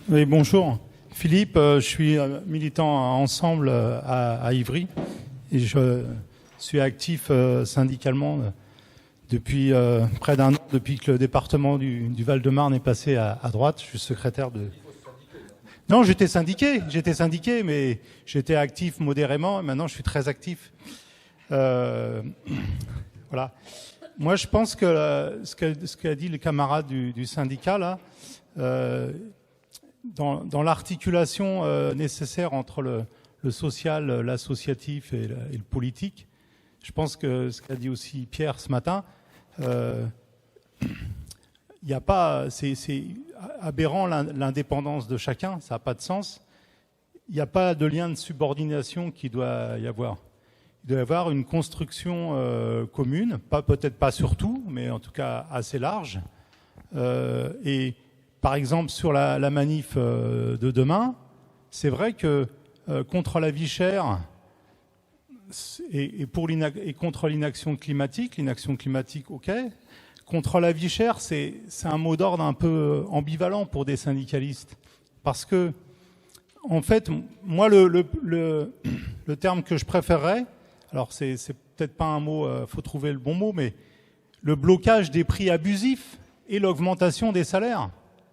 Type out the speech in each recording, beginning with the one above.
Oui, bonjour. Philippe, je suis militant Ensemble à Ivry et je suis actif syndicalement depuis près d'un an, depuis que le département du Val-de-Marne est passé à droite. Je suis secrétaire de... Non, j'étais syndiqué, mais j'étais actif modérément et maintenant je suis très actif. Voilà. Moi, je pense que ce qu'a dit le camarade du syndicat, là, dans l'articulation nécessaire entre le social, l'associatif et le politique, je pense que ce qu'a dit aussi Pierre ce matin, il n'y a pas, c'est aberrant l'indépendance de chacun, ça n'a pas de sens. Il n'y a pas de lien de subordination qui doit y avoir. Il doit y avoir une construction commune, peut-être pas sur tout, mais en tout cas assez large. Et par exemple, sur la manif de demain, c'est vrai que contre la vie chère et contre l'inaction climatique, ok. Contre la vie chère, c'est un mot d'ordre un peu ambivalent pour des syndicalistes. Parce que, en fait, moi, le terme que je préférerais, alors c'est peut-être pas un mot, faut trouver le bon mot, mais le blocage des prix abusifs et l'augmentation des salaires.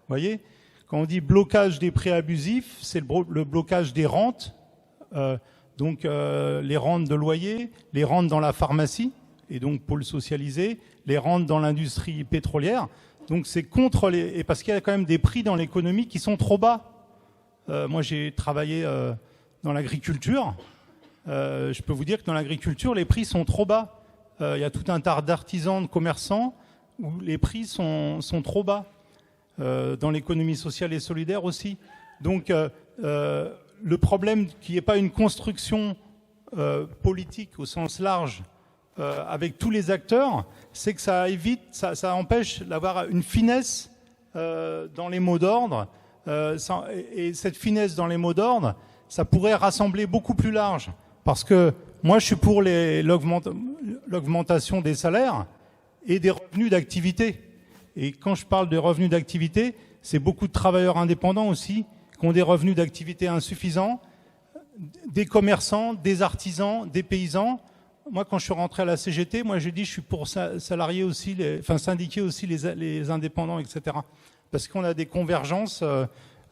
Vous voyez, quand on dit blocage des prix abusifs, c'est le blocage des rentes, donc les rentes de loyer, les rentes dans la pharmacie, et donc pour le socialiser, les rentes dans l'industrie pétrolière. Donc c'est contre et parce qu'il y a quand même des prix dans l'économie qui sont trop bas. Moi j'ai travaillé dans l'agriculture. Je peux vous dire que dans l'agriculture, les prix sont trop bas. Il y a tout un tas d'artisans, de commerçants où les prix sont trop bas. Dans l'économie sociale et solidaire aussi. Donc le problème qu'il n'y ait pas une construction politique au sens large avec tous les acteurs, c'est que ça évite, ça empêche d'avoir une finesse dans les mots d'ordre. Et cette finesse dans les mots d'ordre, ça pourrait rassembler beaucoup plus large. Parce que moi, je suis pour l'augmentation des salaires et des revenus d'activité. Et quand je parle de revenus d'activité, c'est beaucoup de travailleurs indépendants aussi qui ont des revenus d'activité insuffisants, des commerçants, des artisans, des paysans. Moi, quand je suis rentré à la CGT, moi, je dis, je suis pour salarier aussi, syndiquer aussi les indépendants, etc. Parce qu'on a des convergences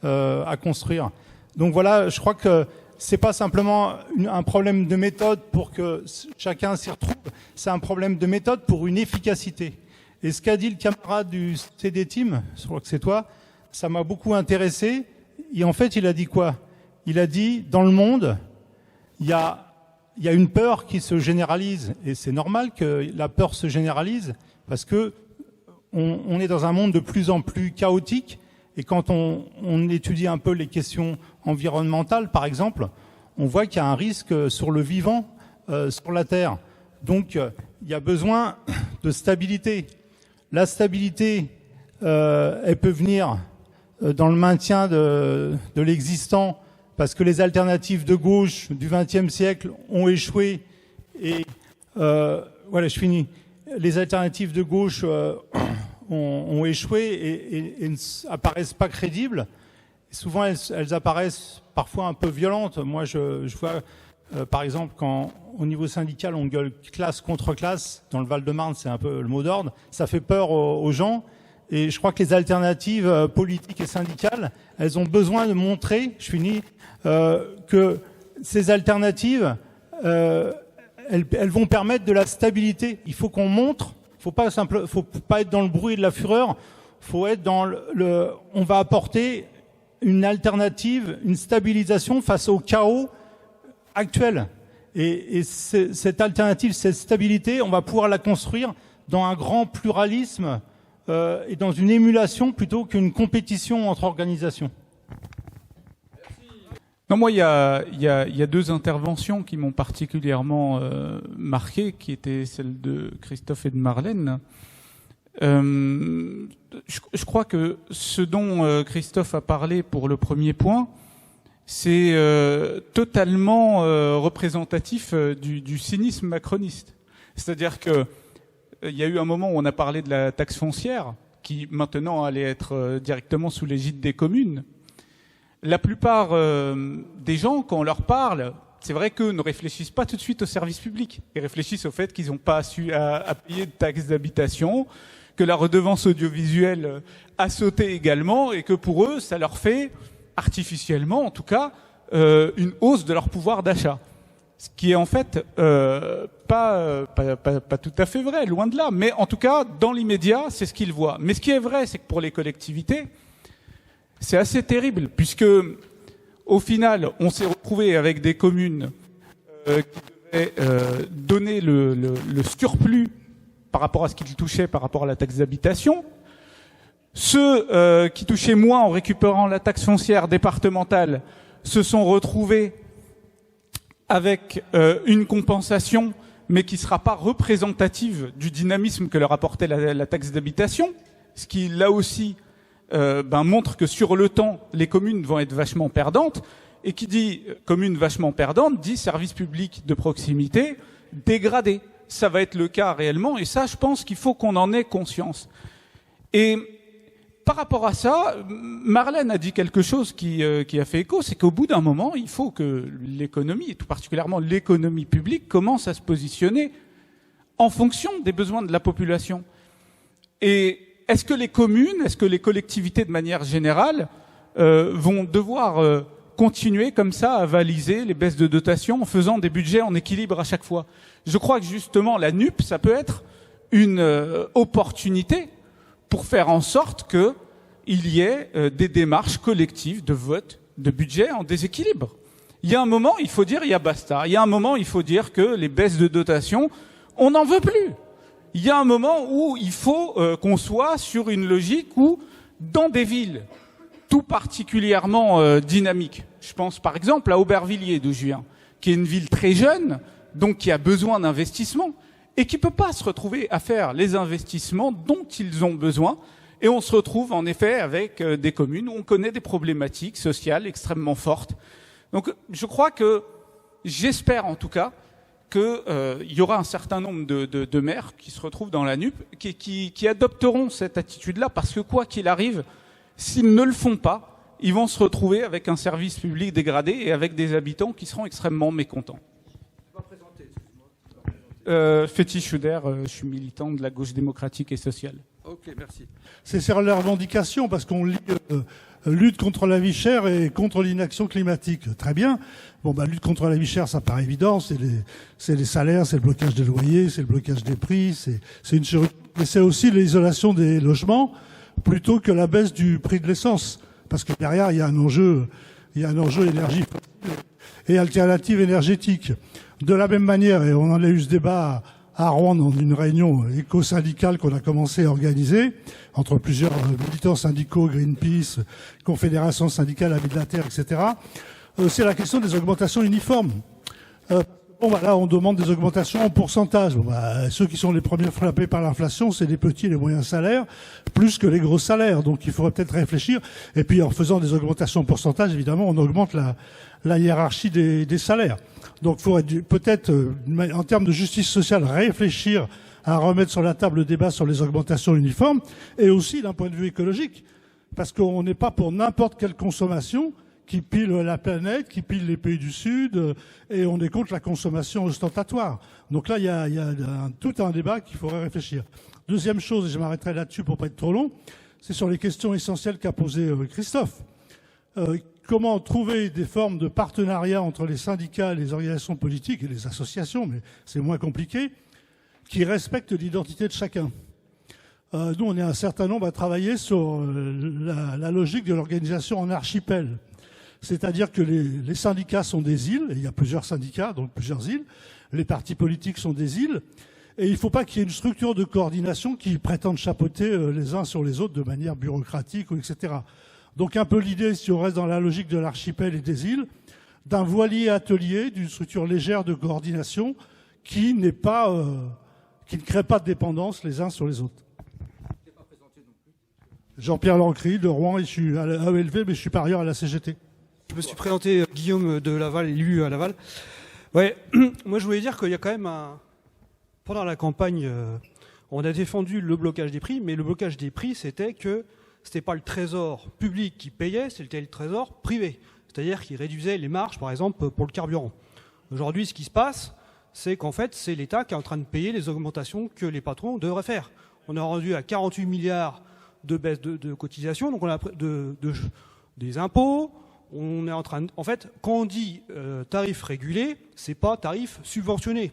à construire. Donc voilà, je crois que c'est pas simplement un problème de méthode pour que chacun s'y retrouve, c'est un problème de méthode pour une efficacité. Et ce qu'a dit le camarade du CD Team, je crois que c'est toi, ça m'a beaucoup intéressé. Et en fait, il a dit quoi? Il a dit, dans le monde, il y a une peur qui se généralise. Et c'est normal que la peur se généralise, parce que on est dans un monde de plus en plus chaotique. Et quand on étudie un peu les questions environnementales, par exemple, on voit qu'il y a un risque sur le vivant, sur la Terre. Donc, il y a besoin de stabilité. La stabilité, elle peut venir dans le maintien de l'existant, parce que les alternatives de gauche du XXe siècle ont échoué. Et voilà, je finis. Les alternatives de gauche ont échoué et ne apparaissent pas crédibles. Et souvent, elles apparaissent parfois un peu violentes. Moi, je vois, par exemple, quand au niveau syndical, on gueule classe contre classe, dans le Val-de-Marne, c'est un peu le mot d'ordre, ça fait peur aux gens. Et je crois que les alternatives politiques et syndicales, elles ont besoin de montrer, je finis, que ces alternatives, elles vont permettre de la stabilité. Il faut qu'on montre, faut pas être dans le bruit et de la fureur, faut être dans on va apporter une alternative, une stabilisation face au chaos actuel. Et cette alternative, cette stabilité, on va pouvoir la construire dans un grand pluralisme et dans une émulation plutôt qu'une compétition entre organisations. Non, moi, il y a deux interventions qui m'ont particulièrement marqué, qui étaient celles de Christophe et de Marlène. Je crois que ce dont Christophe a parlé pour le premier point, c'est totalement représentatif du cynisme macroniste. C'est-à-dire que il y a eu un moment où on a parlé de la taxe foncière, qui maintenant allait être directement sous l'égide des communes. La plupart des gens, quand on leur parle, c'est vrai qu'eux ne réfléchissent pas tout de suite au service public. Ils réfléchissent au fait qu'ils n'ont pas à payer de taxes d'habitation, que la redevance audiovisuelle a sauté également, et que pour eux, ça leur fait, artificiellement en tout cas, une hausse de leur pouvoir d'achat. Ce qui est en fait pas tout à fait vrai, loin de là. Mais en tout cas, dans l'immédiat, c'est ce qu'ils voient. Mais ce qui est vrai, c'est que pour les collectivités, c'est assez terrible, puisque au final, on s'est retrouvé avec des communes qui devaient donner le surplus par rapport à ce qu'ils touchaient par rapport à la taxe d'habitation. Ceux qui touchaient moins en récupérant la taxe foncière départementale se sont retrouvés avec une compensation, mais qui ne sera pas représentative du dynamisme que leur apportait la taxe d'habitation, ce qui, là aussi, montre que sur le temps, les communes vont être vachement perdantes, et qui dit commune vachement perdante, dit service public de proximité dégradé. Ça va être le cas réellement, et ça, je pense qu'il faut qu'on en ait conscience. Et par rapport à ça, Marlène a dit quelque chose qui a fait écho, c'est qu'au bout d'un moment, il faut que l'économie, et tout particulièrement l'économie publique, commence à se positionner en fonction des besoins de la population. Et est-ce que les communes, est-ce que les collectivités de manière générale vont devoir continuer comme ça à avaliser les baisses de dotation en faisant des budgets en équilibre à chaque fois? Je crois que justement la NUP, ça peut être une opportunité pour faire en sorte qu'il y ait des démarches collectives de vote de budget en déséquilibre. Il y a un moment, il faut dire, il y a basta. Il y a un moment, il faut dire que les baisses de dotation, on n'en veut plus. Il y a un moment où il faut qu'on soit sur une logique où, dans des villes tout particulièrement dynamiques, je pense par exemple à Aubervilliers d'où je viens, qui est une ville très jeune, donc qui a besoin d'investissement, et qui ne peut pas se retrouver à faire les investissements dont ils ont besoin. Et on se retrouve en effet avec des communes où on connaît des problématiques sociales extrêmement fortes. Donc je crois que, j'espère en tout cas, qu'il y aura un certain nombre de maires qui se retrouvent dans la NUP, qui adopteront cette attitude-là, parce que quoi qu'il arrive, s'ils ne le font pas, ils vont se retrouver avec un service public dégradé et avec des habitants qui seront extrêmement mécontents. Fétis Schuder, je suis militant de la gauche démocratique et sociale. Ok, merci. C'est sur la revendication, parce qu'on lit lutte contre la vie chère et contre l'inaction climatique. Très bien. Bon, lutte contre la vie chère, ça paraît évident. C'est les salaires, c'est le blocage des loyers, c'est le blocage des prix, c'est une chose. Mais c'est aussi l'isolation des logements, plutôt que la baisse du prix de l'essence. Parce que derrière, il y a un enjeu énergie et alternative énergétique. De la même manière, et on en a eu ce débat à Rouen dans une réunion éco-syndicale qu'on a commencé à organiser entre plusieurs militants syndicaux, Greenpeace, Confédération syndicale Amis de la Terre, etc. C'est la question des augmentations uniformes. Là, on demande des augmentations en pourcentage. Ceux qui sont les premiers frappés par l'inflation, c'est les petits et les moyens salaires, plus que les gros salaires. Donc, il faudrait peut-être réfléchir. Et puis, en faisant des augmentations en pourcentage, évidemment, on augmente la hiérarchie des salaires. Donc, il faudrait peut-être, en termes de justice sociale, réfléchir à remettre sur la table le débat sur les augmentations uniformes, et aussi d'un point de vue écologique. Parce qu'on n'est pas pour n'importe quelle consommation qui pile la planète, qui pile les pays du Sud, et on est contre la consommation ostentatoire. Donc là, il y a tout un débat qu'il faudrait réfléchir. Deuxième chose, et je m'arrêterai là-dessus pour pas être trop long, c'est sur les questions essentielles qu'a posées Christophe. Comment trouver des formes de partenariat entre les syndicats, les organisations politiques et les associations, mais c'est moins compliqué, qui respectent l'identité de chacun. Nous, on est un certain nombre à travailler sur la logique de l'organisation en archipel. C'est-à-dire que les syndicats sont des îles, et il y a plusieurs syndicats, donc plusieurs îles. Les partis politiques sont des îles. Et il ne faut pas qu'il y ait une structure de coordination qui prétende chapeauter les uns sur les autres de manière bureaucratique, etc. Donc un peu l'idée, si on reste dans la logique de l'archipel et des îles, d'un voilier atelier, d'une structure légère de coordination qui ne crée pas de dépendance les uns sur les autres. Jean-Pierre Lancry de Rouen, et je suis à AELV, mais je suis par ailleurs à la CGT. Je me suis présenté Guillaume de Laval, élu à Laval. Ouais, moi je voulais dire qu'il y a quand même pendant la campagne, on a défendu le blocage des prix, mais le blocage des prix, c'était que c'était pas le trésor public qui payait, c'était le trésor privé. C'est-à-dire qu'il réduisait les marges, par exemple, pour le carburant. Aujourd'hui, ce qui se passe, c'est qu'en fait, c'est l'État qui est en train de payer les augmentations que les patrons devraient faire. On est rendu à 48 milliards de baisse de cotisations, donc on a des impôts. On est en train en fait, quand on dit tarif régulé, c'est pas tarif subventionné.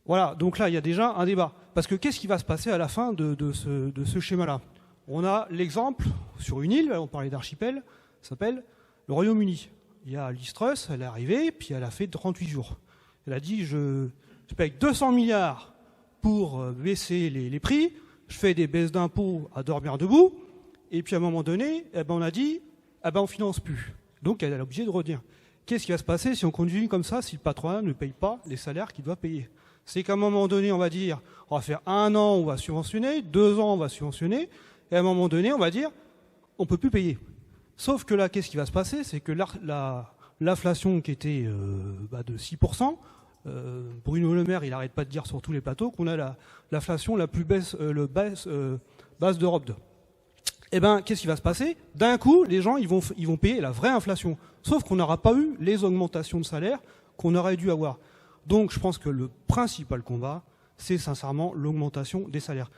Voilà, donc là, il y a déjà un débat. Parce que qu'est-ce qui va se passer à la fin de ce schéma-là? On a l'exemple sur une île, on parlait d'archipel, ça s'appelle le Royaume-Uni. Il y a Liz Truss, elle est arrivée, puis elle a fait 38 jours. Elle a dit, je paye 200 milliards pour baisser les prix, je fais des baisses d'impôts à dormir debout, et puis à un moment donné, on a dit, on finance plus. Donc elle est obligée de redire. Qu'est-ce qui va se passer si on continue comme ça, si le patronat ne paye pas les salaires qu'il doit payer? C'est qu'à un moment donné, on va dire, on va faire 1 an, on va subventionner, 2 ans, on va subventionner, et à un moment donné, on va dire, on ne peut plus payer. Sauf que là, qu'est-ce qui va se passer? C'est que l'inflation qui était de 6%, Bruno Le Maire, il n'arrête pas de dire sur tous les plateaux qu'on a l'inflation la plus basse d'Europe. Eh bien, qu'est-ce qui va se passer? D'un coup, les gens ils vont payer la vraie inflation. Sauf qu'on n'aura pas eu les augmentations de salaire qu'on aurait dû avoir. Donc, je pense que le principal combat, c'est sincèrement l'augmentation des salaires.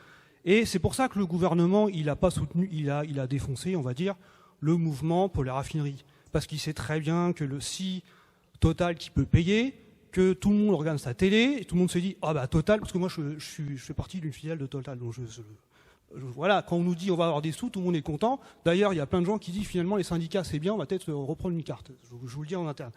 Et c'est pour ça que le gouvernement, il n'a pas soutenu, il a défoncé, on va dire, le mouvement pour les raffineries. Parce qu'il sait très bien que si Total qui peut payer, que tout le monde regarde sa télé, et tout le monde se dit, ah bah Total, parce que moi je fais partie d'une filiale de Total, donc voilà, quand on nous dit on va avoir des sous, tout le monde est content. D'ailleurs, il y a plein de gens qui disent finalement les syndicats c'est bien, on va peut-être reprendre une carte. Je vous le dis en interne.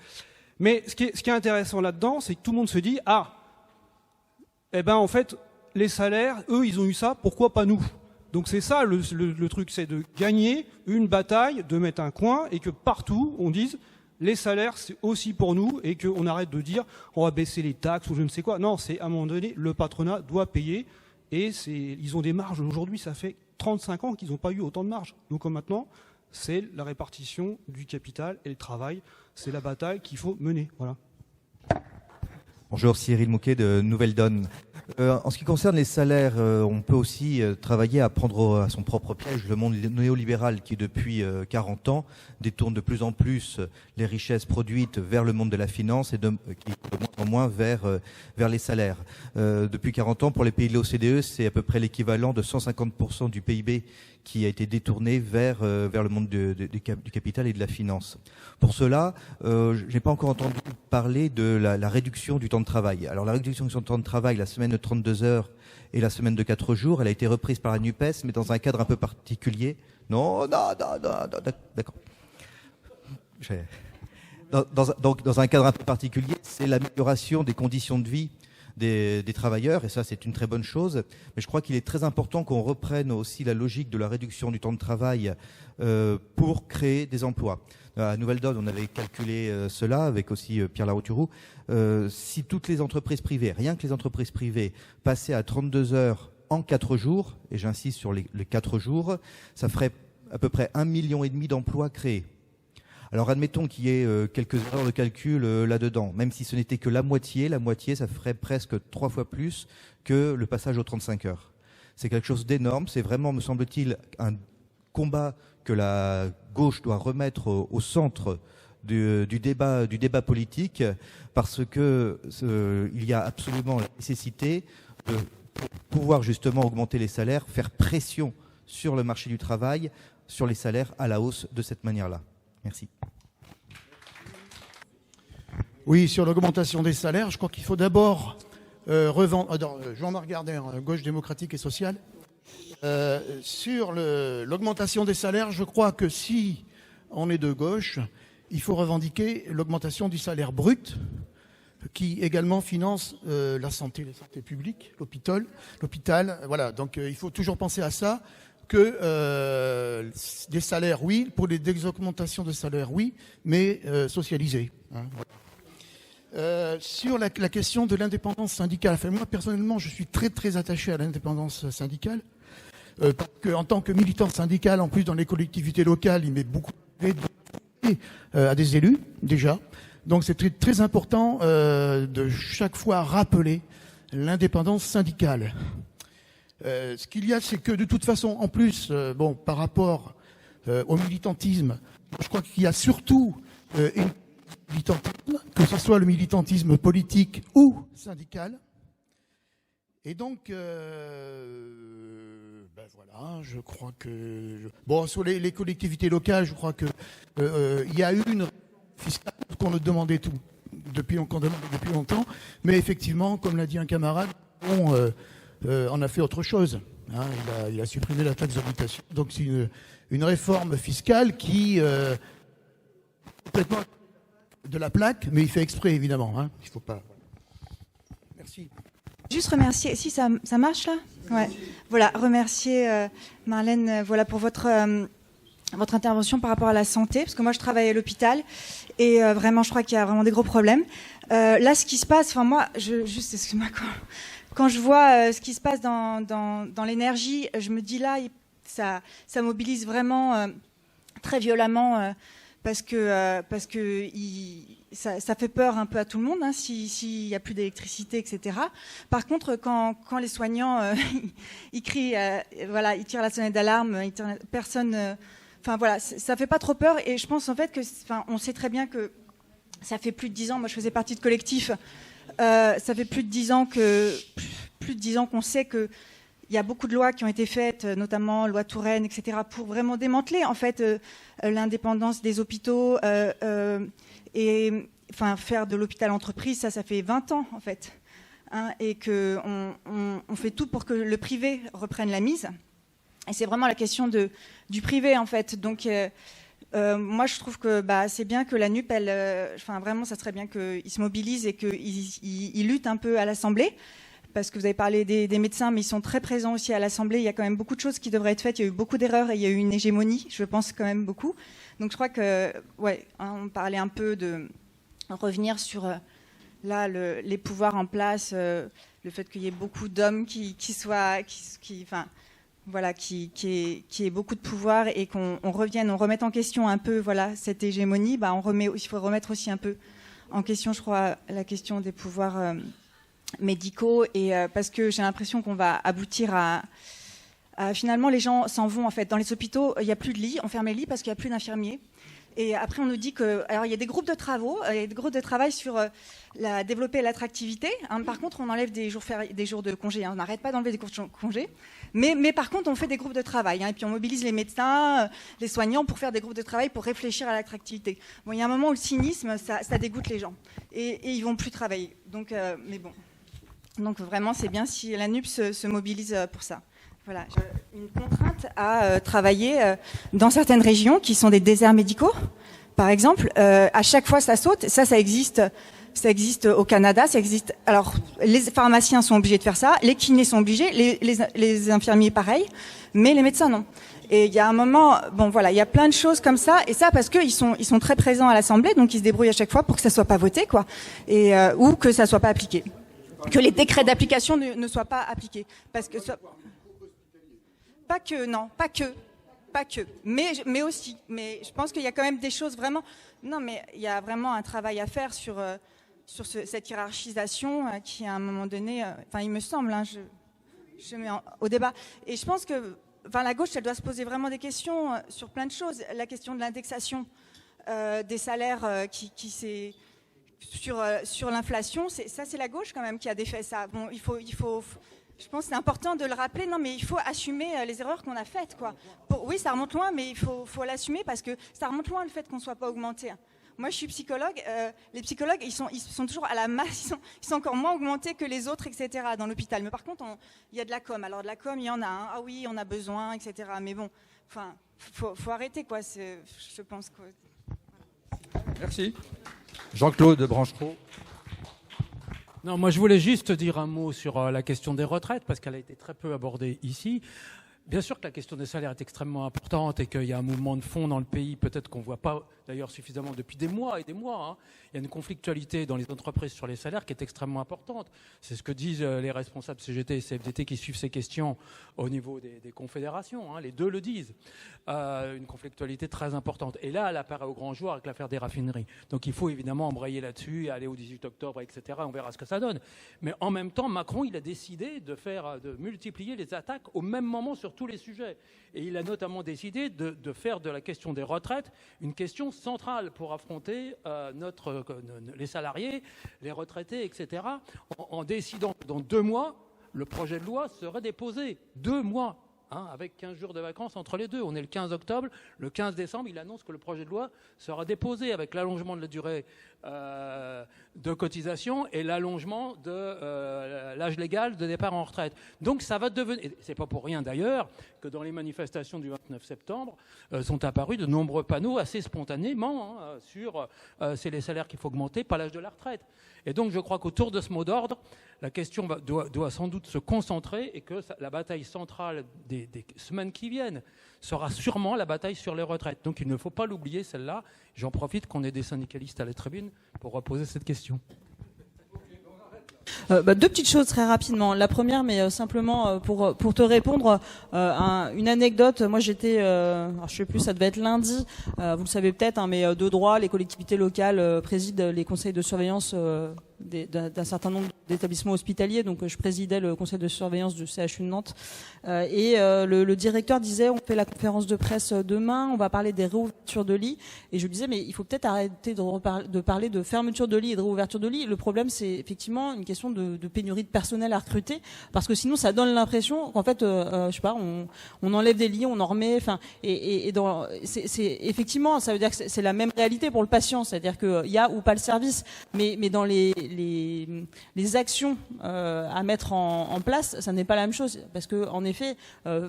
Mais ce qui est intéressant là-dedans, c'est que tout le monde se dit, en fait, les salaires, eux, ils ont eu ça, pourquoi pas nous? Donc c'est ça le truc, c'est de gagner une bataille, de mettre un coin, et que partout, on dise, les salaires, c'est aussi pour nous, et qu'on arrête de dire, on va baisser les taxes ou je ne sais quoi. Non, c'est à un moment donné, le patronat doit payer, et ils ont des marges. Aujourd'hui, ça fait 35 ans qu'ils n'ont pas eu autant de marge. Donc maintenant, c'est la répartition du capital et le travail. C'est la bataille qu'il faut mener. Voilà. Bonjour, Cyril Mouquet de Nouvelle Donne. En ce qui concerne les salaires, on peut aussi travailler à prendre à son propre piège le monde néolibéral qui, depuis 40 ans, détourne de plus en plus les richesses produites vers le monde de la finance et qui de moins en moins vers les salaires. Depuis 40 ans, pour les pays de l'OCDE, c'est à peu près l'équivalent de 150% du PIB qui a été détourné vers le monde du capital et de la finance. Pour cela, je n'ai pas encore entendu parler de la réduction du temps de travail. Alors la réduction du temps de travail, la semaine de 32 heures et la semaine de 4 jours, elle a été reprise par la NUPES, mais dans un cadre un peu particulier. Non, d'accord. Dans un cadre un peu particulier, c'est l'amélioration des conditions de vie des travailleurs, et ça c'est une très bonne chose, mais je crois qu'il est très important qu'on reprenne aussi la logique de la réduction du temps de travail pour créer des emplois. À Nouvelle Donne, on avait calculé cela avec aussi Pierre Larouturou. Si toutes les entreprises privées, rien que les entreprises privées, passaient à 32 heures en 4 jours, et j'insiste sur les 4 jours, ça ferait à peu près 1,5 million d'emplois créés. Alors admettons qu'il y ait quelques erreurs de calcul là-dedans, même si ce n'était que la moitié, ça ferait presque 3 fois plus que le passage aux 35 heures. C'est quelque chose d'énorme, c'est vraiment, me semble-t-il, un combat que la gauche doit remettre au centre du débat politique, parce que il y a absolument la nécessité de pouvoir justement augmenter les salaires, faire pression sur le marché du travail, sur les salaires à la hausse de cette manière-là. Merci. Oui, sur l'augmentation des salaires, je crois qu'il faut d'abord Jean-Marc Gardner, Gauche démocratique et sociale. Sur l'augmentation des salaires, je crois que si on est de gauche, il faut revendiquer l'augmentation du salaire brut, qui également finance la santé publique, l'hôpital. Voilà, donc il faut toujours penser à ça. Que des salaires, oui, pour des augmentations de salaires, oui, mais socialisées. Hein, voilà. Sur la question de l'indépendance syndicale, enfin, moi personnellement, je suis très très attaché à l'indépendance syndicale, parce qu'en tant que militant syndical, en plus dans les collectivités locales, il m'est beaucoup à des élus déjà. Donc c'est très, très important de chaque fois rappeler l'indépendance syndicale. Ce qu'il y a, c'est que de toute façon, en plus, par rapport au militantisme, je crois qu'il y a surtout une militantisme, que ce soit le militantisme politique ou syndical. Et donc, voilà, je crois que... Bon, sur les collectivités locales, je crois que il y a eu une fiscale qu'on nous demandait tout, qu'on demandait depuis longtemps. Mais effectivement, comme l'a dit un camarade, on a fait autre chose. Hein, il a supprimé la taxe d'habitation. Donc c'est une réforme fiscale qui complètement de la plaque, mais il fait exprès évidemment. Hein, il faut pas. Merci. Juste remercier, si ça marche là, ouais. Voilà, remercier Marlène, voilà pour votre intervention par rapport à la santé, parce que moi je travaille à l'hôpital et vraiment je crois qu'il y a vraiment des gros problèmes. Là, ce qui se passe, enfin moi, excuse-moi, quand je vois ce qui se passe dans l'énergie, je me dis là, ça mobilise vraiment très violemment parce que ça fait peur un peu à tout le monde hein, s'il n'y a plus d'électricité, etc. Par contre, quand les soignants ils crient, voilà, ils tirent la sonnette d'alarme, personne, enfin voilà, ça fait pas trop peur. Et je pense en fait que, enfin, on sait très bien que ça fait plus de 10 ans. Moi, je faisais partie de collectif. Ça fait plus de 10 ans qu'on sait que il y a beaucoup de lois qui ont été faites, notamment loi Touraine, etc., pour vraiment démanteler en fait l'indépendance des hôpitaux et enfin faire de l'hôpital entreprise. Ça fait 20 ans en fait, hein, et que on fait tout pour que le privé reprenne la mise. Et c'est vraiment la question du privé en fait. Donc moi, je trouve que c'est bien que la NUP, vraiment, ça serait bien qu'ils se mobilisent et qu'ils luttent un peu à l'Assemblée. Parce que vous avez parlé des médecins, mais ils sont très présents aussi à l'Assemblée. Il y a quand même beaucoup de choses qui devraient être faites. Il y a eu beaucoup d'erreurs et il y a eu une hégémonie, je pense quand même beaucoup. Donc je crois que, ouais, hein, on parlait un peu de revenir sur les pouvoirs en place, le fait qu'il y ait beaucoup d'hommes qui aient beaucoup de pouvoir et qu'on remette en question un peu, voilà, cette hégémonie. Il faut remettre aussi un peu en question, je crois, la question des pouvoirs médicaux et parce que j'ai l'impression qu'on va aboutir à finalement les gens s'en vont en fait dans les hôpitaux, il n'y a plus de lits, on ferme les lits parce qu'il n'y a plus d'infirmiers et après on nous dit que alors il y a des groupes de travail sur développer l'attractivité hein. Par contre on enlève des jours de congé hein. On n'arrête pas d'enlever des congés mais par contre on fait des groupes de travail hein. Et puis on mobilise les médecins, les soignants pour faire des groupes de travail pour réfléchir à l'attractivité. Bon, il y a un moment où le cynisme ça dégoûte les gens et ils vont plus travailler donc mais bon. Donc vraiment, c'est bien si la NUP se mobilise pour ça. Voilà, une contrainte à travailler dans certaines régions qui sont des déserts médicaux, par exemple. À chaque fois, ça saute. Ça existe au Canada. Ça existe. Alors, les pharmaciens sont obligés de faire ça, les kinés sont obligés, les infirmiers pareil, mais les médecins non. Et il y a un moment, bon voilà, il y a plein de choses comme ça, et ça parce qu'ils sont très présents à l'Assemblée, donc ils se débrouillent à chaque fois pour que ça soit pas voté, quoi, et ou que ça soit pas appliqué. Que les décrets d'application ne soient pas appliqués. Parce que pas que, mais aussi. Mais je pense qu'il y a quand même des choses vraiment... Non, mais il y a vraiment un travail à faire sur cette hiérarchisation qui, à un moment donné... il me semble, hein, je mets au débat. Et je pense que la gauche, elle doit se poser vraiment des questions sur plein de choses. La question de l'indexation des salaires qui s'est... Sur l'inflation, c'est la gauche quand même qui a défait ça. Bon, il faut, je pense que c'est important de le rappeler. Non, mais il faut assumer les erreurs qu'on a faites, quoi. Oui, ça remonte loin, mais il faut l'assumer parce que ça remonte loin le fait qu'on ne soit pas augmenté. Moi, je suis psychologue. Les psychologues, ils sont toujours à la masse. Ils sont encore moins augmentés que les autres, etc. dans l'hôpital. Mais par contre, il y a de la com. Alors de la com, il y en a. Hein. Ah oui, on a besoin, etc. Mais bon, faut arrêter, quoi. Je pense que. Merci. Jean-Claude Branchereau. Non, moi je voulais juste dire un mot sur la question des retraites, parce qu'elle a été très peu abordée ici. Bien sûr que la question des salaires est extrêmement importante et qu'il y a un mouvement de fond dans le pays, peut-être qu'on ne voit pas d'ailleurs suffisamment depuis des mois et des mois. Hein. Il y a une conflictualité dans les entreprises sur les salaires qui est extrêmement importante. C'est ce que disent les responsables CGT et CFDT qui suivent ces questions au niveau des confédérations. Hein. Les deux le disent. Une conflictualité très importante. Et là, elle apparaît au grand jour avec l'affaire des raffineries. Donc il faut évidemment embrayer là-dessus et aller au 18 octobre, etc. On verra ce que ça donne. Mais en même temps, Macron, il a décidé de multiplier les attaques au même moment sur tous les sujets. Et il a notamment décidé de faire de la question des retraites une question centrale pour affronter les salariés, les retraités, etc. En décidant que dans 2 mois, le projet de loi serait déposé. 2 mois. Avec 15 jours de vacances entre les deux. On est le 15 octobre. Le 15 décembre, il annonce que le projet de loi sera déposé avec l'allongement de la durée de cotisation et l'allongement de l'âge légal de départ en retraite. Donc ça va devenir... C'est pas pour rien d'ailleurs que dans les manifestations du 29 septembre sont apparus de nombreux panneaux assez spontanément sur c'est les salaires qu'il faut augmenter, pas l'âge de la retraite. Et donc je crois qu'autour de ce mot d'ordre, la question doit sans doute se concentrer et que la bataille centrale des semaines qui viennent sera sûrement la bataille sur les retraites. Donc il ne faut pas l'oublier, celle-là. J'en profite qu'on ait des syndicalistes à la tribune pour reposer cette question. 2 petites choses très rapidement. La première, mais simplement pour te répondre, une anecdote. Moi, j'étais, alors je sais plus, ça devait être lundi. Vous le savez peut-être, mais de droit, les collectivités locales président les conseils de surveillance d'un certain nombre d'établissements hospitaliers. Donc, je présidais le conseil de surveillance du CHU de Nantes. Et le directeur disait, on fait la conférence de presse demain, on va parler des réouvertures de lits. Et je lui disais, mais il faut peut-être arrêter de parler de fermeture de lits et de réouverture de lits. Le problème, c'est effectivement une question de pénurie de personnel à recruter, parce que sinon, ça donne l'impression qu'en fait, je sais pas, on enlève des lits, on en remet. Enfin, c'est effectivement, ça veut dire que c'est la même réalité pour le patient, c'est-à-dire qu'il y a ou pas le service, mais dans les actions à mettre en place, ça n'est pas la même chose, parce que en effet,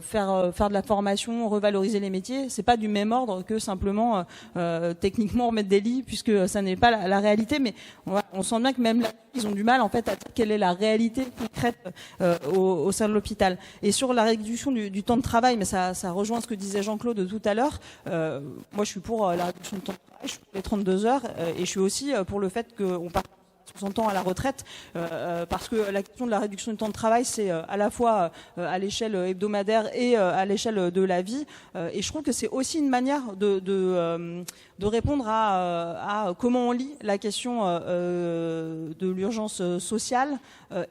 faire de la formation, revaloriser les métiers, c'est pas du même ordre que simplement techniquement remettre des lits, puisque ça n'est pas la réalité. Mais on sent bien que même là, ils ont du mal en fait à dire quelle est la réalité concrète au sein de l'hôpital. Et sur la réduction du temps de travail, mais ça rejoint ce que disait Jean-Claude tout à l'heure. Moi, je suis pour la réduction du temps de travail, je suis pour les 32 heures, et je suis aussi pour le fait qu'on parte 60 ans à la retraite, parce que la question de la réduction du temps de travail, c'est à la fois à l'échelle hebdomadaire et à l'échelle de la vie. Et je trouve que c'est aussi une manière de répondre à comment on lit la question de l'urgence sociale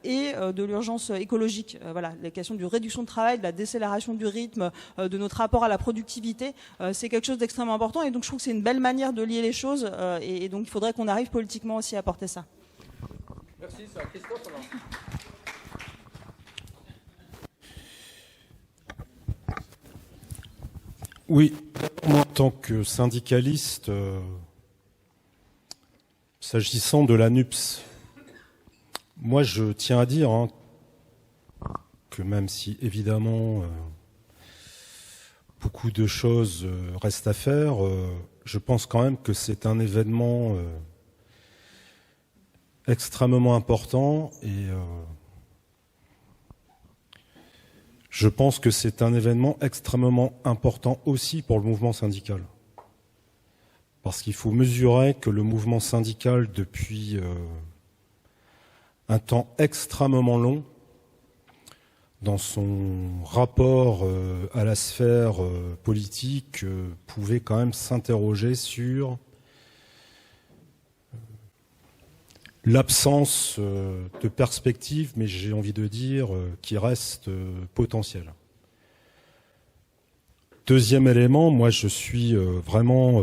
et de l'urgence écologique. Voilà, la question de réduction de travail, de la décélération du rythme, de notre rapport à la productivité, c'est quelque chose d'extrêmement important. Et donc je trouve que c'est une belle manière de lier les choses. Et donc il faudrait qu'on arrive politiquement aussi à porter ça. Merci, c'est à Christophe alors. Oui, moi en tant que syndicaliste, s'agissant de la NUPS, moi je tiens à dire que même si évidemment beaucoup de choses restent à faire, je pense quand même que c'est un événement extrêmement important et je pense que c'est un événement extrêmement important aussi pour le mouvement syndical. Parce qu'il faut mesurer que le mouvement syndical, depuis un temps extrêmement long, dans son rapport à la sphère politique, pouvait quand même s'interroger sur l'absence de perspective, mais j'ai envie de dire qui reste potentielle. Deuxième élément, moi je suis vraiment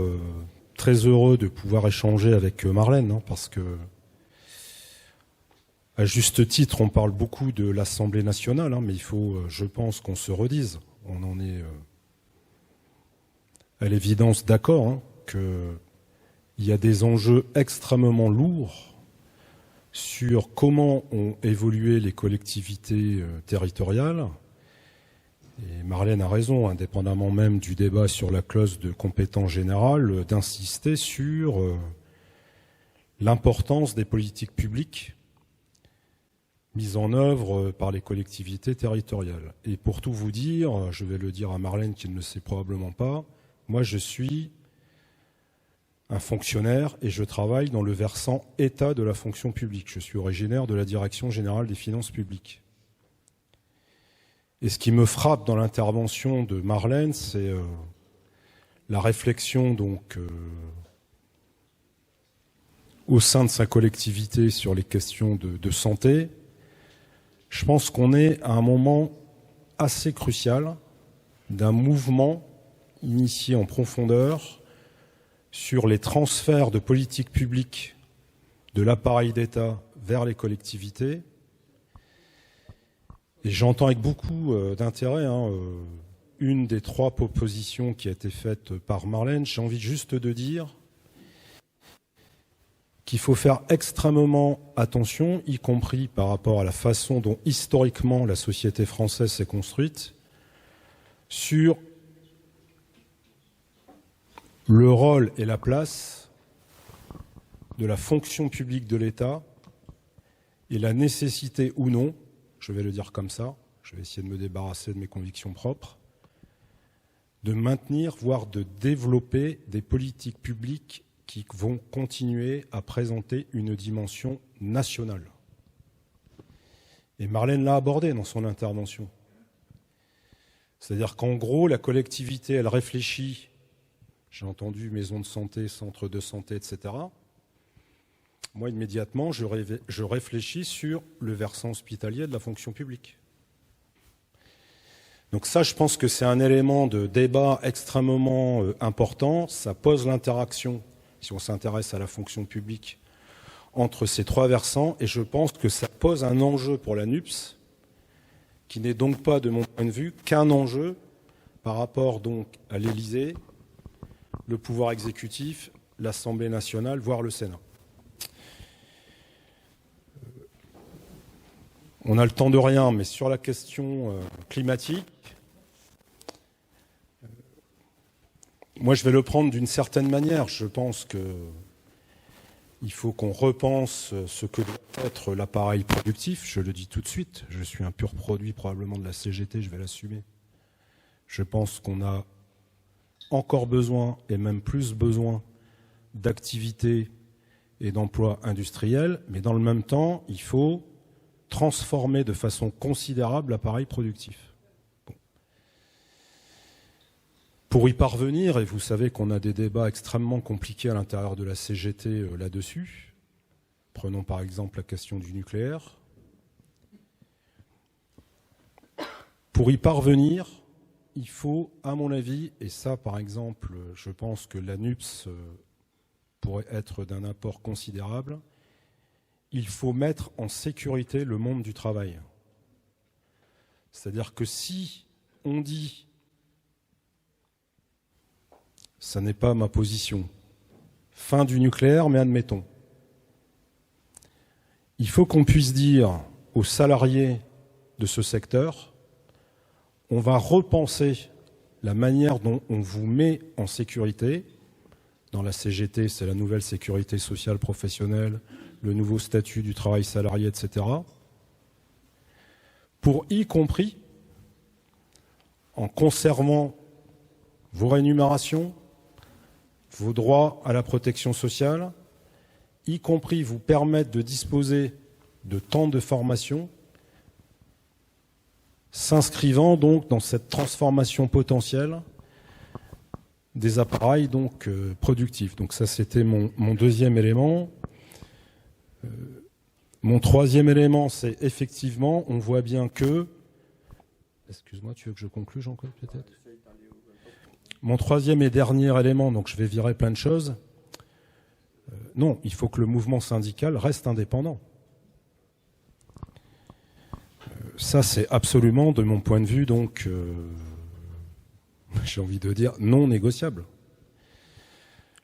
très heureux de pouvoir échanger avec Marlène, parce que à juste titre, on parle beaucoup de l'Assemblée nationale, mais il faut, je pense, qu'on se redise. On en est à l'évidence d'accord qu'il y a des enjeux extrêmement lourds sur comment ont évolué les collectivités territoriales. Et Marlène a raison, indépendamment même du débat sur la clause de compétence générale, d'insister sur l'importance des politiques publiques mise en œuvre par les collectivités territoriales. Et pour tout vous dire, je vais le dire à Marlène qui ne le sait probablement pas, moi je suis un fonctionnaire et je travaille dans le versant État de la fonction publique. Je suis originaire de la Direction générale des finances publiques. Et ce qui me frappe dans l'intervention de Marlène, c'est la réflexion donc au sein de sa collectivité sur les questions de santé. Je pense qu'on est à un moment assez crucial d'un mouvement initié en profondeur sur les transferts de politique publique de l'appareil d'État vers les collectivités. Et j'entends avec beaucoup d'intérêt une des 3 propositions qui a été faite par Marlène. J'ai envie juste de dire qu'il faut faire extrêmement attention, y compris par rapport à la façon dont historiquement la société française s'est construite, sur le rôle et la place de la fonction publique de l'État et la nécessité ou non, je vais le dire comme ça, je vais essayer de me débarrasser de mes convictions propres, de maintenir, voire de développer des politiques publiques qui vont continuer à présenter une dimension nationale. Et Marlène l'a abordé dans son intervention. C'est-à-dire qu'en gros, la collectivité, elle réfléchit, j'ai entendu maison de santé, centre de santé, etc. Moi, immédiatement, je réfléchis sur le versant hospitalier de la fonction publique. Donc ça, je pense que c'est un élément de débat extrêmement important. Ça pose l'interaction, si on s'intéresse à la fonction publique, entre ces 3 versants. Et je pense que ça pose un enjeu pour la NUPS, qui n'est donc pas, de mon point de vue, qu'un enjeu par rapport donc à l'Élysée, le pouvoir exécutif, l'Assemblée nationale, voire le Sénat. On a le temps de rien, mais sur la question climatique, moi je vais le prendre d'une certaine manière. Je pense qu'il faut qu'on repense ce que doit être l'appareil productif. Je le dis tout de suite, je suis un pur produit probablement de la CGT, je vais l'assumer. Je pense qu'on a encore besoin, et même plus besoin, d'activités et d'emplois industriels, mais dans le même temps, il faut transformer de façon considérable l'appareil productif. Bon. Pour y parvenir, et vous savez qu'on a des débats extrêmement compliqués à l'intérieur de la CGT là-dessus, prenons par exemple la question du nucléaire, pour y parvenir, il faut, à mon avis, et ça par exemple, je pense que la NUPS pourrait être d'un apport considérable, il faut mettre en sécurité le monde du travail. C'est-à-dire que si on dit, ça n'est pas ma position, fin du nucléaire, mais admettons, il faut qu'on puisse dire aux salariés de ce secteur, on va repenser la manière dont on vous met en sécurité. Dans la CGT, c'est la nouvelle sécurité sociale professionnelle, le nouveau statut du travail salarié, etc. Pour y compris, en conservant vos rémunérations, vos droits à la protection sociale, y compris vous permettre de disposer de temps de formation, s'inscrivant donc dans cette transformation potentielle des appareils donc productifs. Donc ça, c'était mon deuxième élément. Mon troisième élément, c'est effectivement, on voit bien que... Excuse-moi, tu veux que je conclue, Jean-Claude, peut-être ? Mon troisième et dernier élément, donc je vais virer plein de choses. Non, il faut que le mouvement syndical reste indépendant. Ça, c'est absolument, de mon point de vue, donc, j'ai envie de dire, non négociable.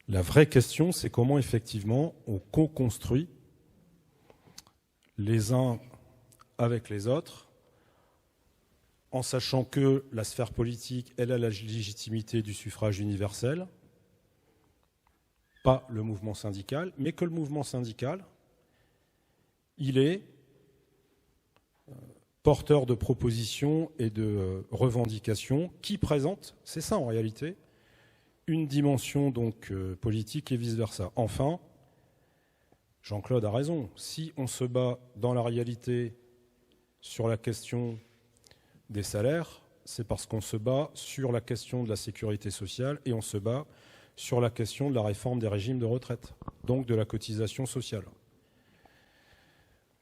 La vraie question, c'est comment, effectivement, on co-construit les uns avec les autres, en sachant que la sphère politique, elle a la légitimité du suffrage universel, pas le mouvement syndical, mais que le mouvement syndical, il est porteurs de propositions et de revendications qui présentent, c'est ça en réalité, une dimension donc politique et vice-versa. Enfin, Jean-Claude a raison, si on se bat dans la réalité sur la question des salaires, c'est parce qu'on se bat sur la question de la sécurité sociale et on se bat sur la question de la réforme des régimes de retraite, donc de la cotisation sociale.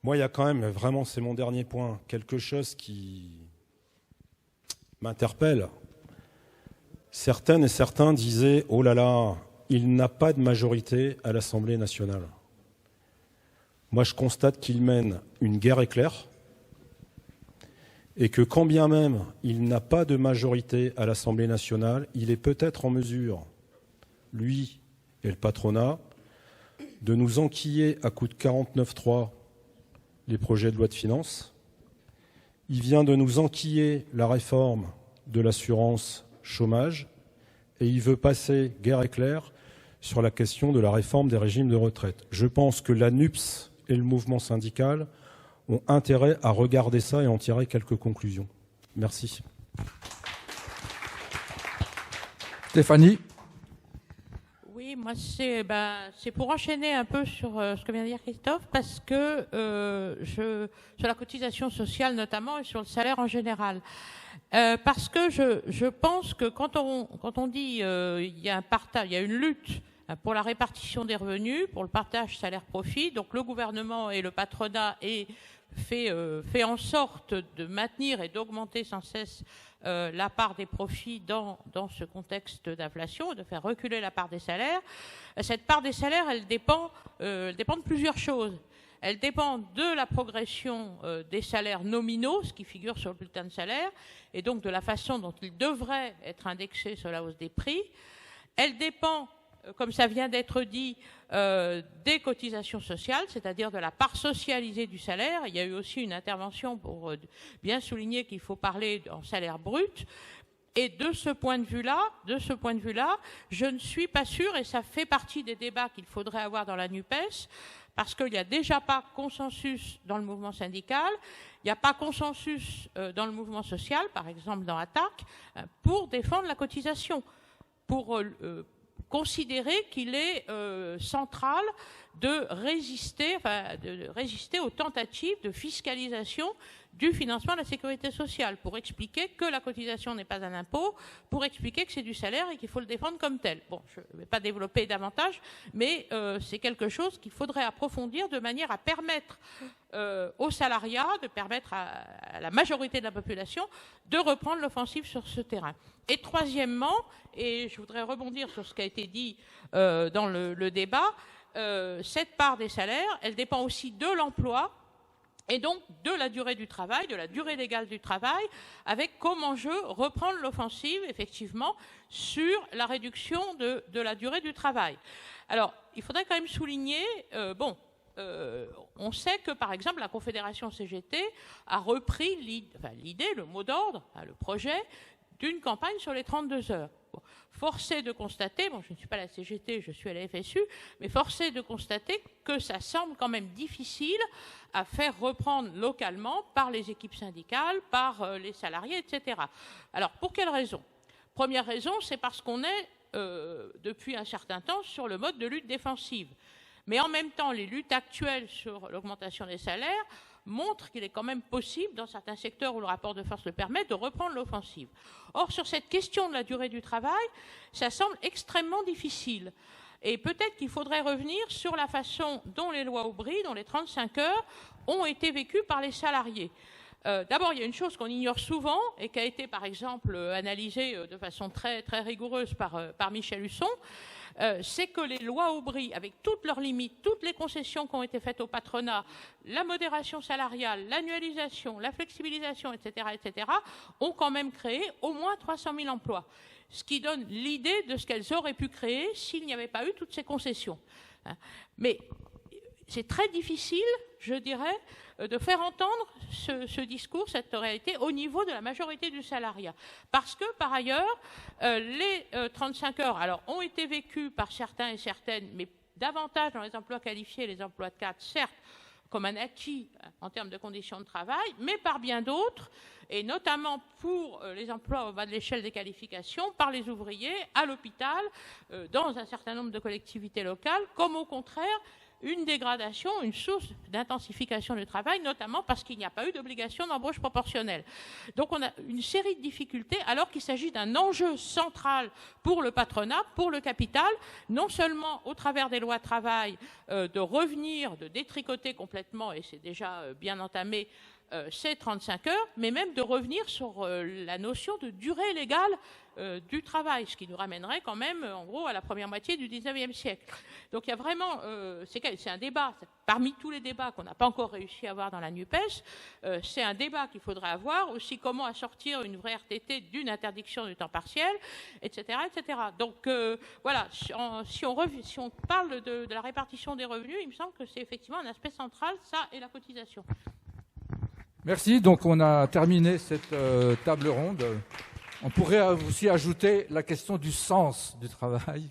Moi, il y a quand même, vraiment, c'est mon dernier point, quelque chose qui m'interpelle. Certaines et certains disaient « Oh là là, il n'a pas de majorité à l'Assemblée nationale ». Moi, je constate qu'il mène une guerre éclair et que quand bien même il n'a pas de majorité à l'Assemblée nationale, il est peut-être en mesure, lui et le patronat, de nous enquiller à coups de 49.3 les projets de loi de finances. Il vient de nous enquiller la réforme de l'assurance chômage et il veut passer guerre éclair sur la question de la réforme des régimes de retraite. Je pense que la NUPS et le mouvement syndical ont intérêt à regarder ça et en tirer quelques conclusions. Merci. Stéphanie. Oui, moi c'est pour enchaîner un peu sur ce que vient de dire Christophe, parce que sur la cotisation sociale notamment et sur le salaire en général. Parce que je pense que quand on dit il y a un partage, il y a une lutte pour la répartition des revenus, pour le partage salaire-profit, donc le gouvernement et le patronat fait en sorte de maintenir et d'augmenter sans cesse la part des profits dans ce contexte d'inflation, de faire reculer la part des salaires. Cette part des salaires, elle dépend de plusieurs choses. Elle dépend de la progression des salaires nominaux, ce qui figure sur le bulletin de salaire, et donc de la façon dont ils devraient être indexés sur la hausse des prix. Elle dépend, comme ça vient d'être dit, des cotisations sociales, c'est-à-dire de la part socialisée du salaire. Il y a eu aussi une intervention pour bien souligner qu'il faut parler en salaire brut. Et de ce point de vue-là, je ne suis pas sûre, et ça fait partie des débats qu'il faudrait avoir dans la NUPES, parce qu'il n'y a déjà pas consensus dans le mouvement syndical, il n'y a pas consensus dans le mouvement social, par exemple dans ATTAC, pour défendre la cotisation, pour considérer qu'il est central de résister aux tentatives de fiscalisation du financement de la sécurité sociale, pour expliquer que la cotisation n'est pas un impôt, pour expliquer que c'est du salaire et qu'il faut le défendre comme tel. Bon, je ne vais pas développer davantage, mais c'est quelque chose qu'il faudrait approfondir de manière à permettre au salariat, de permettre à la majorité de la population de reprendre l'offensive sur ce terrain. Et troisièmement, et je voudrais rebondir sur ce qui a été dit dans le débat, cette part des salaires, elle dépend aussi de l'emploi, et donc de la durée du travail, de la durée légale du travail, avec comme enjeu reprendre l'offensive, effectivement, sur la réduction de la durée du travail. Alors, il faudrait quand même souligner, on sait que, par exemple, la Confédération CGT a repris l'idée, le mot d'ordre, le projet d'une campagne sur les 32 heures. Bon, force est de constater, je ne suis pas à la CGT, je suis à la FSU, mais force est de constater que ça semble quand même difficile à faire reprendre localement par les équipes syndicales, par les salariés, etc. Alors, pour quelle raison ? Première raison, c'est parce qu'on est, depuis un certain temps, sur le mode de lutte défensive. Mais en même temps, les luttes actuelles sur l'augmentation des salaires montrent qu'il est quand même possible, dans certains secteurs où le rapport de force le permet, de reprendre l'offensive. Or, sur cette question de la durée du travail, ça semble extrêmement difficile. Et peut-être qu'il faudrait revenir sur la façon dont les lois Aubry, dont les 35 heures, ont été vécues par les salariés. D'abord, il y a une chose qu'on ignore souvent et qui a été, par exemple, analysée de façon très, très rigoureuse par Michel Husson, c'est que les lois Aubry, avec toutes leurs limites, toutes les concessions qui ont été faites au patronat, la modération salariale, l'annualisation, la flexibilisation, etc., ont quand même créé au moins 300 000 emplois. Ce qui donne l'idée de ce qu'elles auraient pu créer s'il n'y avait pas eu toutes ces concessions. Mais c'est très difficile, je dirais, de faire entendre ce discours, cette réalité, au niveau de la majorité du salariat. Parce que, par ailleurs, les 35 heures ont été vécues par certains et certaines, mais davantage dans les emplois qualifiés, les emplois de cadre, certes, comme un acquis en termes de conditions de travail, mais par bien d'autres, et notamment pour les emplois au bas de l'échelle des qualifications, par les ouvriers, à l'hôpital, dans un certain nombre de collectivités locales, comme au contraire une dégradation, une source d'intensification du travail, notamment parce qu'il n'y a pas eu d'obligation d'embauche proportionnelle. Donc on a une série de difficultés, alors qu'il s'agit d'un enjeu central pour le patronat, pour le capital, non seulement au travers des lois de travail, de revenir, de détricoter complètement, et c'est déjà bien entamé, ces 35 heures, mais même de revenir sur la notion de durée légale du travail, ce qui nous ramènerait quand même, en gros, à la première moitié du 19e siècle. Donc il y a vraiment, c'est un débat, parmi tous les débats qu'on n'a pas encore réussi à avoir dans la NUPES, c'est un débat qu'il faudrait avoir, aussi comment assortir une vraie RTT d'une interdiction du temps partiel, etc. etc. Donc voilà, si on parle de la répartition des revenus, il me semble que c'est effectivement un aspect central, ça et la cotisation. Merci. Donc, on a terminé cette table ronde. On pourrait aussi ajouter la question du sens du travail.